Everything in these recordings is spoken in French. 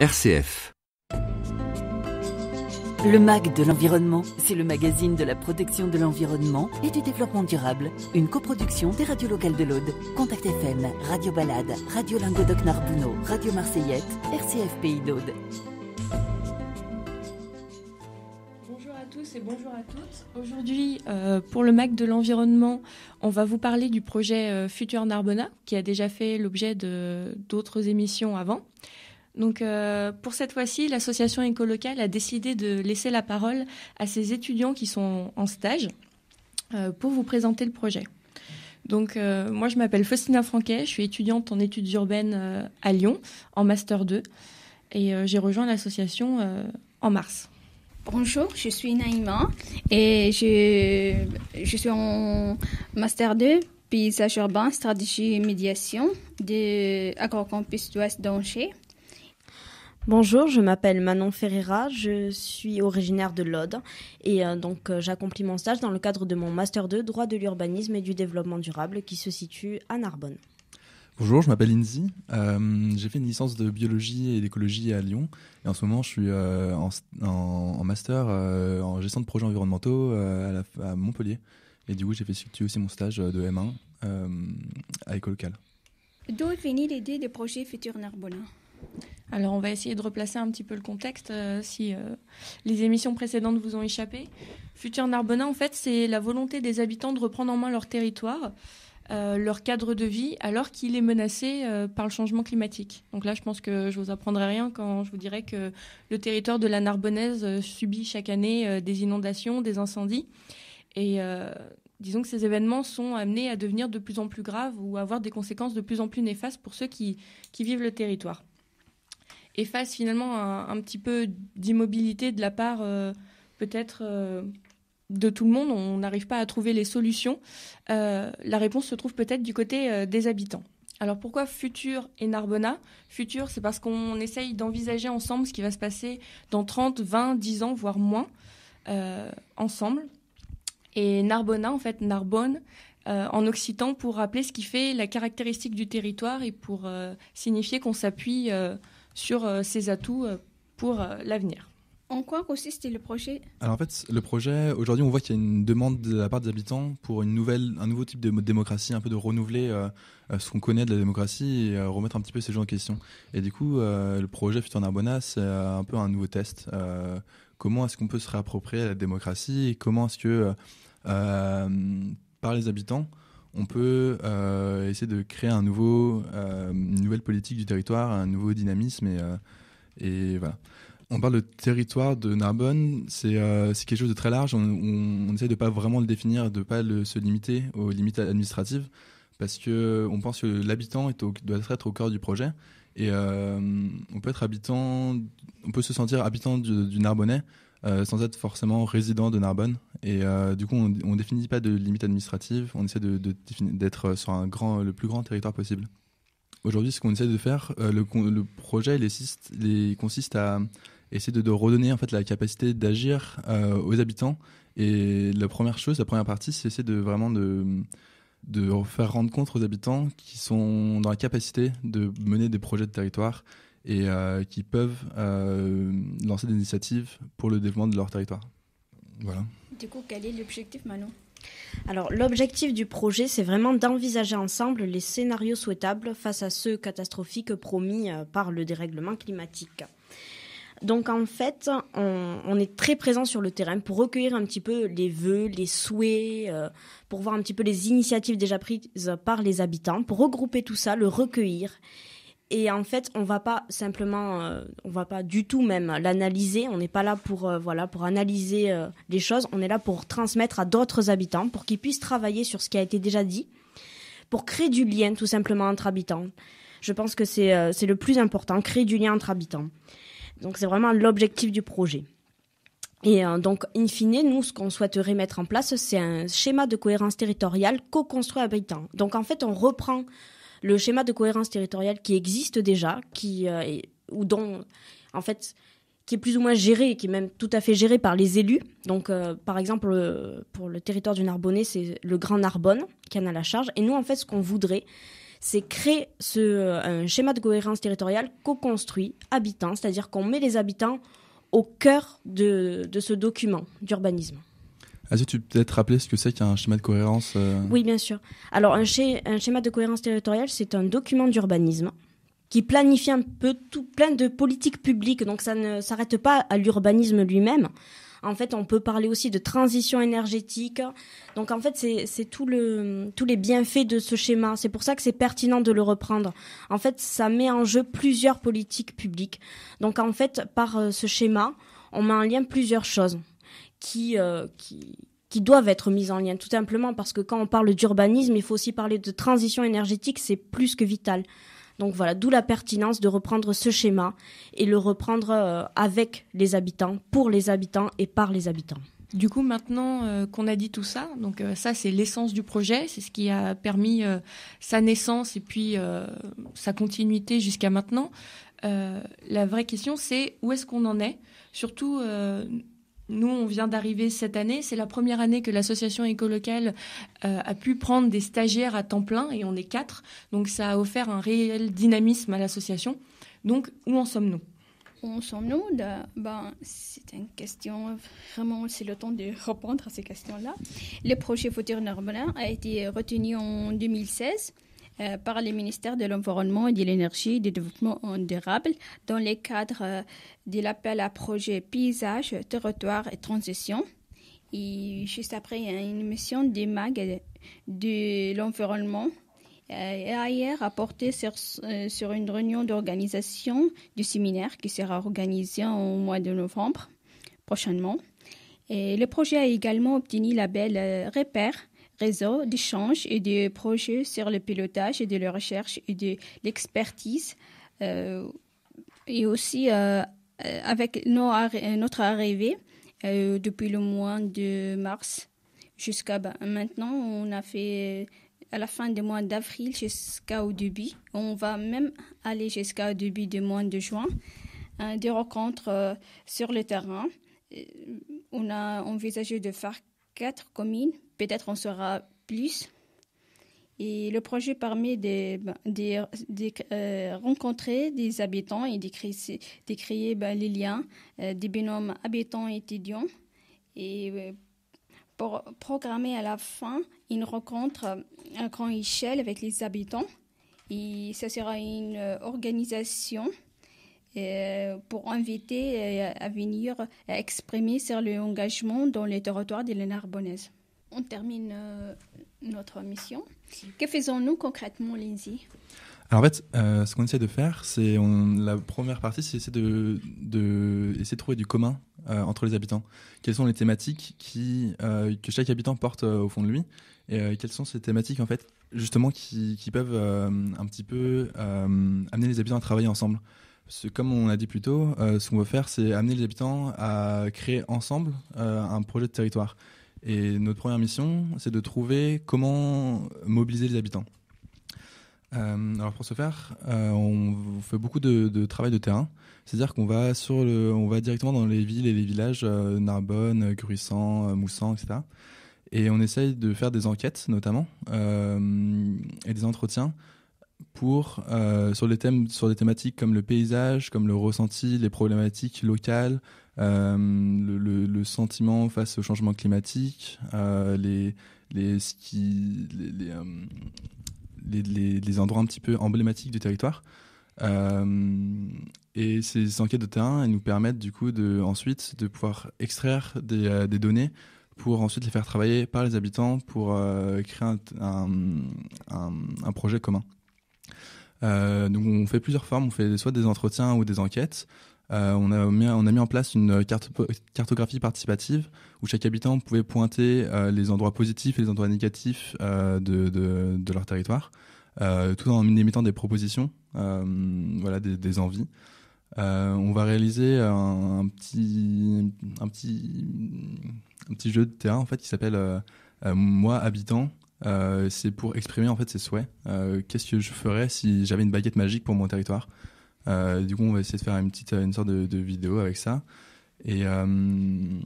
RCF. Le MAG de l'environnement, c'est le magazine de la protection de l'environnement et du développement durable. Une coproduction des radios locales de l'Aude, Contact FM, Radio Balade, Radio Languedoc-Narbonneau, Radio Marseillette, RCF Pays d'Aude. Bonjour à tous et bonjour à toutes. Aujourd'hui, pour le MAG de l'environnement, on va vous parler du projet Futur Narbona, qui a déjà fait l'objet d'autres émissions avant. Donc, pour cette fois-ci, l'association écolocale a décidé de laisser la parole à ses étudiants qui sont en stage pour vous présenter le projet. Donc, moi, je m'appelle Faustina Franquet, je suis étudiante en études urbaines à Lyon, en Master 2, et j'ai rejoint l'association en mars. Bonjour, je suis Naïma et je suis en Master 2, paysage urbain, stratégie et médiation de Agrocampus d'Ouest d'Angers. Bonjour, je m'appelle Manon Ferreira, je suis originaire de l'Aude et j'accomplis mon stage dans le cadre de mon Master 2, droit de l'urbanisme et du développement durable qui se situe à Narbonne. Bonjour, je m'appelle Inzi, j'ai fait une licence de biologie et d'écologie à Lyon et en ce moment je suis en master en gestion de projets environnementaux à Montpellier et du coup j'ai effectué aussi mon stage de M1 à Écolocale. D'où est venue l'idée du projet Futur Narbona ? Alors, on va essayer de replacer un petit peu le contexte si les émissions précédentes vous ont échappé. Futur Narbona, en fait, c'est la volonté des habitants de reprendre en main leur territoire, leur cadre de vie, alors qu'il est menacé par le changement climatique. Donc là, je pense que je vous apprendrai rien quand je vous dirai que le territoire de la Narbonnaise subit chaque année des inondations, des incendies. Et disons que ces événements sont amenés à devenir de plus en plus graves ou à avoir des conséquences de plus en plus néfastes pour ceux qui vivent le territoire. Et face finalement à un petit peu d'immobilité de la part peut-être de tout le monde, on n'arrive pas à trouver les solutions. La réponse se trouve peut-être du côté des habitants. Alors pourquoi Futur et Narbona ? Futur, c'est parce qu'on essaye d'envisager ensemble ce qui va se passer dans 30, 20, 10 ans, voire moins, ensemble. Et Narbona, en fait, Narbonne, en occitan, pour rappeler ce qui fait la caractéristique du territoire et pour signifier qu'on s'appuie sur ses atouts pour l'avenir. En quoi consiste le projet ? Alors en fait, le projet, aujourd'hui on voit qu'il y a une demande de la part des habitants pour un nouveau type de démocratie, un peu de renouveler ce qu'on connaît de la démocratie et remettre un petit peu ces gens en question. Et du coup, le projet Futur Narbona, c'est un peu un nouveau test. Comment est-ce qu'on peut se réapproprier la démocratie et comment est-ce que, par les habitants, on peut essayer de créer une nouvelle politique du territoire, un nouveau dynamisme et voilà. On parle de territoire de Narbonne, c'est quelque chose de très large. On essaie de pas vraiment le définir, de pas se limiter aux limites administratives, parce que on pense que l'habitant doit être au cœur du projet. Et on peut se sentir habitant du Narbonnais sans être forcément résident de Narbonne. Et du coup, on définit pas de limite administrative. On essaie d'être sur le plus grand territoire possible. Aujourd'hui, ce qu'on essaie de faire, le projet, il consiste à essayer de redonner en fait la capacité d'agir aux habitants. Et la première partie, c'est essayer de faire rendre compte aux habitants qui sont dans la capacité de mener des projets de territoire et qui peuvent lancer des initiatives pour le développement de leur territoire. Voilà. Du coup, quel est l'objectif, Manon ? Alors, l'objectif du projet, c'est vraiment d'envisager ensemble les scénarios souhaitables face à ceux catastrophiques promis par le dérèglement climatique. Donc en fait, on est très présent sur le terrain pour recueillir un petit peu les vœux, les souhaits, pour voir un petit peu les initiatives déjà prises par les habitants, pour regrouper tout ça, le recueillir. Et en fait, on va pas du tout même l'analyser. On n'est pas là pour analyser les choses. On est là pour transmettre à d'autres habitants, pour qu'ils puissent travailler sur ce qui a été déjà dit, pour créer du lien tout simplement entre habitants. Je pense que c'est le plus important, créer du lien entre habitants. Donc c'est vraiment l'objectif du projet. Et donc, in fine, nous, ce qu'on souhaiterait mettre en place, c'est un schéma de cohérence territoriale co-construit habitant. Donc en fait, on reprend le schéma de cohérence territoriale qui existe déjà, qui est plus ou moins géré, qui est même tout à fait géré par les élus. Donc, par exemple, pour le territoire du Narbonnais, c'est le Grand Narbonne qui en a la charge. Et nous, en fait, ce qu'on voudrait, c'est créer un schéma de cohérence territoriale co-construit, habitant, c'est-à-dire qu'on met les habitants au cœur de ce document d'urbanisme. Est-ce que tu peux peut-être rappeler ce que c'est qu'un schéma de cohérence Oui, bien sûr. Alors, un schéma de cohérence territoriale, c'est un document d'urbanisme qui planifie un peu plein de politiques publiques. Donc, ça ne s'arrête pas à l'urbanisme lui-même. En fait, on peut parler aussi de transition énergétique. Donc, en fait, c'est tous les bienfaits de ce schéma. C'est pour ça que c'est pertinent de le reprendre. En fait, ça met en jeu plusieurs politiques publiques. Donc, en fait, par ce schéma, on met en lien plusieurs choses qui doivent être mises en lien, tout simplement parce que quand on parle d'urbanisme, il faut aussi parler de transition énergétique, c'est plus que vital. Donc voilà, d'où la pertinence de reprendre ce schéma et le reprendre avec les habitants, pour les habitants et par les habitants. Du coup, maintenant qu'on a dit tout ça, donc ça c'est l'essence du projet, c'est ce qui a permis sa naissance et puis sa continuité jusqu'à maintenant. La vraie question c'est où est-ce qu'on en est ? Surtout, nous on vient d'arriver cette année, c'est la première année que l'association écolocale a pu prendre des stagiaires à temps plein et on est 4, donc ça a offert un réel dynamisme à l'association. Donc où en sommes-nous ? Où sommes-nous ? C'est une question, vraiment, c'est le temps de répondre à ces questions-là. Le projet Futur Narbonne a été retenu en 2016 par le ministère de l'Environnement et de l'Énergie et du Développement durable dans le cadre de l'appel à projet Paysage, Territoire et Transition. Et juste après, il y a une mission des MAG de l'environnement et ailleurs a porté sur une réunion d'organisation du séminaire qui sera organisé au mois de novembre prochainement. Et le projet a également obtenu le label Repère, réseau d'échanges et de projets sur le pilotage et de la recherche et de l'expertise. Et aussi, avec notre arrivée, depuis le mois de mars jusqu'à maintenant, on a fait à la fin du mois d'avril jusqu'au début. On va même aller jusqu'au début du mois de juin, des rencontres sur le terrain. On a envisagé de faire 4 communes, peut-être on sera plus. Et le projet permet de rencontrer des habitants et de créer les liens des binômes habitants-étudiants et pour programmer à la fin une rencontre à grande échelle avec les habitants. Et ce sera une organisation pour inviter à venir exprimer sur l'engagement dans les territoires de la Narbonnaise. On termine notre mission. Que faisons-nous concrètement, Lindsay ? Alors en fait, ce qu'on essaie de faire, c'est la première partie, c'est essayer de trouver du commun entre les habitants. Quelles sont les thématiques que chaque habitant porte au fond de lui, et quelles sont ces thématiques en fait justement qui peuvent un petit peu amener les habitants à travailler ensemble. Parce que comme on a dit plus tôt, ce qu'on veut faire, c'est amener les habitants à créer ensemble un projet de territoire. Et notre première mission, c'est de trouver comment mobiliser les habitants. Alors pour ce faire, on fait beaucoup de travail de terrain. C'est-à-dire qu'on va on va directement dans les villes et les villages, Narbonne, Gruissant, Moussan, etc. Et on essaye de faire des enquêtes notamment et des entretiens sur des thématiques comme le paysage, comme le ressenti, les problématiques locales, le sentiment face au changement climatique, les endroits un petit peu emblématiques du territoire. Et ces enquêtes de terrain, elles nous permettent du coup ensuite de pouvoir extraire des données pour ensuite les faire travailler par les habitants pour créer un projet commun. Donc on fait plusieurs formes, on fait soit des entretiens ou des enquêtes. On a mis en place une cartographie participative où chaque habitant pouvait pointer les endroits positifs et les endroits négatifs de leur territoire, tout en émettant des propositions, des envies. On va réaliser un petit jeu de terrain en fait qui s'appelle Moi habitant. C'est pour exprimer en fait ses souhaits. Qu'est-ce que je ferais si j'avais une baguette magique pour mon territoire? Du coup, on va essayer de faire une sorte de vidéo avec ça. Et une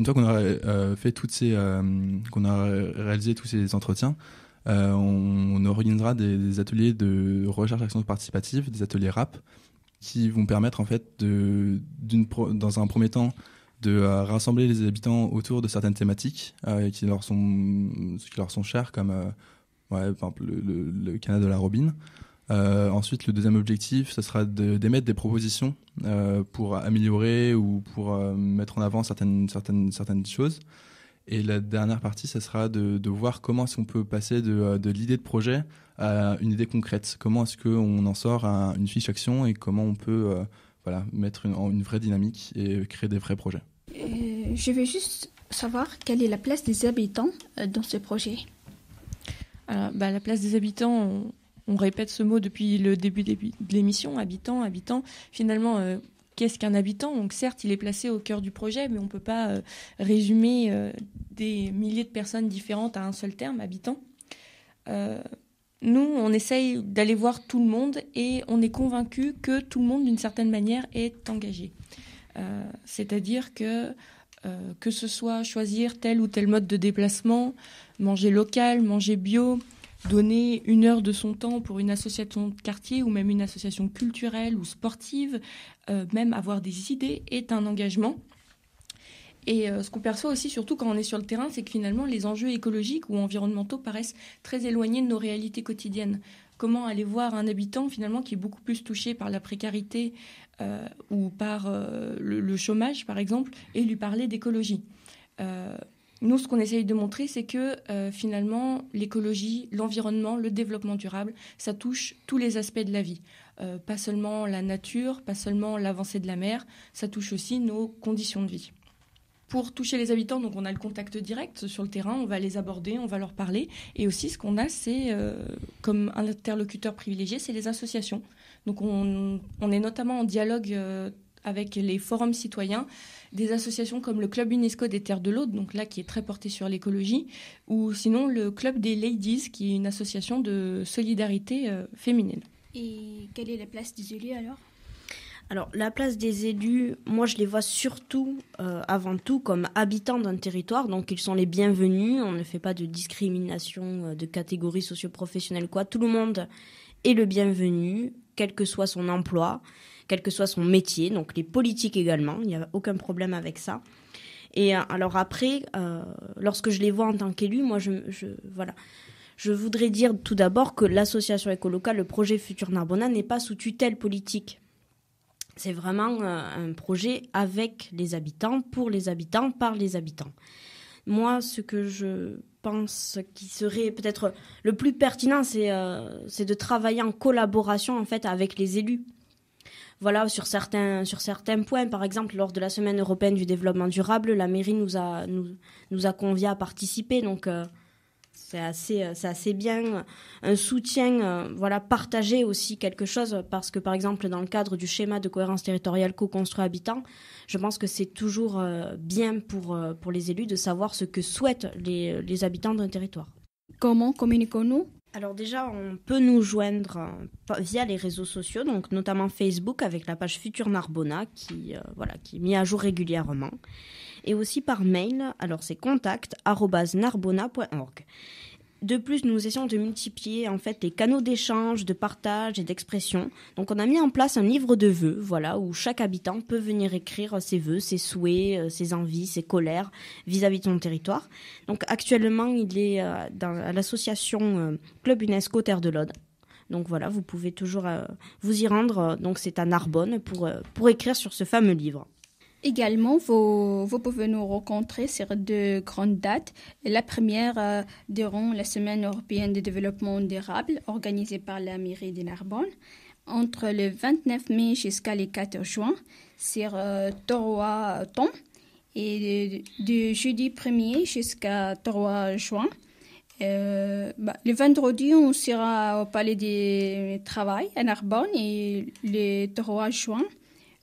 fois qu'on a fait qu'on a réalisé tous ces entretiens, On organisera des ateliers de recherche action participative, des ateliers RAP, qui vont permettre en fait dans un premier temps de rassembler les habitants autour de certaines thématiques qui leur sont chères, comme par exemple le canal de la robine. Ensuite, le deuxième objectif, ce sera d'émettre des propositions pour améliorer ou pour mettre en avant certaines choses. Et la dernière partie, ce sera de voir comment est-ce qu'on peut passer de l'idée de projet à une idée concrète. Comment est-ce qu'on en sort à une fiche action et comment on peut mettre une vraie dynamique et créer des vrais projets. Je veux juste savoir quelle est la place des habitants dans ce projet. La place des habitants, on répète ce mot depuis le début de l'émission, habitants. Finalement, qu'est-ce qu'un habitant ? Donc certes, il est placé au cœur du projet, mais on ne peut pas résumer des milliers de personnes différentes à un seul terme, habitant. Nous, on essaye d'aller voir tout le monde et on est convaincu que tout le monde, d'une certaine manière, est engagé. C'est-à-dire que ce soit choisir tel ou tel mode de déplacement, manger local, manger bio, donner 1 heure de son temps pour une association de quartier ou même une association culturelle ou sportive, même avoir des idées est un engagement. Et ce qu'on perçoit aussi, surtout quand on est sur le terrain, c'est que finalement les enjeux écologiques ou environnementaux paraissent très éloignés de nos réalités quotidiennes. Comment aller voir un habitant finalement qui est beaucoup plus touché par la précarité ou par le chômage par exemple et lui parler d'écologie. Nous, ce qu'on essaye de montrer, c'est que finalement l'écologie, l'environnement, le développement durable, ça touche tous les aspects de la vie. Pas seulement la nature, pas seulement l'avancée de la mer, ça touche aussi nos conditions de vie. Pour toucher les habitants, donc on a le contact direct sur le terrain, on va les aborder, on va leur parler. Et aussi, ce qu'on a, c'est comme interlocuteur privilégié, c'est les associations. Donc on est notamment en dialogue avec les forums citoyens, des associations comme le Club UNESCO des Terres de l'Aude, donc là qui est très porté sur l'écologie, ou sinon le Club des Ladies, qui est une association de solidarité féminine. Et quelle est la place des élus alors ? Alors, la place des élus, moi, je les vois surtout, avant tout, comme habitants d'un territoire. Donc, ils sont les bienvenus. On ne fait pas de discrimination de catégorie socio-professionnelle, quoi. Tout le monde est le bienvenu, quel que soit son emploi, quel que soit son métier. Donc, les politiques également. Il n'y a aucun problème avec ça. Et alors après, lorsque je les vois en tant qu'élus, moi, je voudrais dire tout d'abord que l'association écolocale, le projet Futur Narbona, n'est pas sous tutelle politique. C'est vraiment un projet avec les habitants, pour les habitants, par les habitants. Moi, ce que je pense qui serait peut-être le plus pertinent, c'est de travailler en collaboration en fait avec les élus. Voilà, sur certains points, par exemple, lors de la Semaine européenne du développement durable, la mairie nous a conviés à participer, donc c'est assez bien, un soutien, partager aussi quelque chose, parce que par exemple dans le cadre du schéma de cohérence territoriale co-construit habitant, je pense que c'est toujours bien pour les élus de savoir ce que souhaitent les habitants d'un territoire. Comment communiquons-nous ? Alors déjà, on peut nous joindre via les réseaux sociaux, donc notamment Facebook avec la page Futur Narbona qui est mise à jour régulièrement. Et aussi par mail, alors c'est contact@narbona.org. De plus, nous essayons de multiplier en fait les canaux d'échange, de partage et d'expression. Donc on a mis en place un livre de vœux, où chaque habitant peut venir écrire ses vœux, ses souhaits, ses envies, ses colères vis-à-vis de son territoire. Donc actuellement, il est à l'association Club UNESCO Terres de l'Aude. Donc voilà, vous pouvez toujours vous y rendre. Donc c'est à Narbonne pour écrire sur ce fameux livre. Également, vous pouvez nous rencontrer sur 2 grandes dates. La première durant la Semaine européenne de développement durable organisée par la mairie de Narbonne entre le 29 mai jusqu'à le 4 juin sur Toroa-Ton et du jeudi 1er jusqu'à 3 juin. Le vendredi, on sera au Palais du Travail à Narbonne et le 3 juin,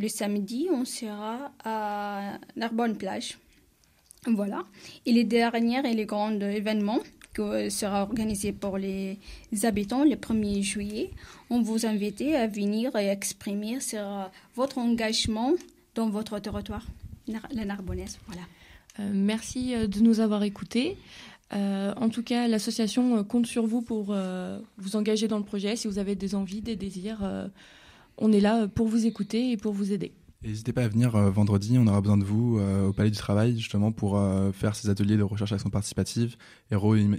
le samedi, on sera à Narbonne-Plage. Voilà. Et les derniers et les grands événements qui sera organisé pour les habitants le 1er juillet, on vous invite à venir et exprimer sur votre engagement dans votre territoire, la Narbonnaise. Voilà. Merci de nous avoir écoutés. En tout cas, l'association compte sur vous pour vous engager dans le projet. Si vous avez des envies, des désirs, on est là pour vous écouter et pour vous aider. N'hésitez pas à venir vendredi, on aura besoin de vous au Palais du Travail justement pour faire ces ateliers de recherche action participative et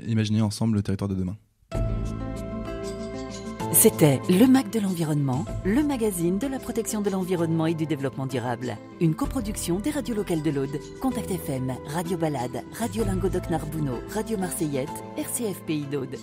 imaginer ensemble le territoire de demain. C'était Le MAC de l'environnement, le magazine de la protection de l'environnement et du développement durable. Une coproduction des radios locales de l'Aude, Contact FM, Radio Balade, Radio Languedoc Narbonneau, Radio Marseillette, RCF Pays d'Aude.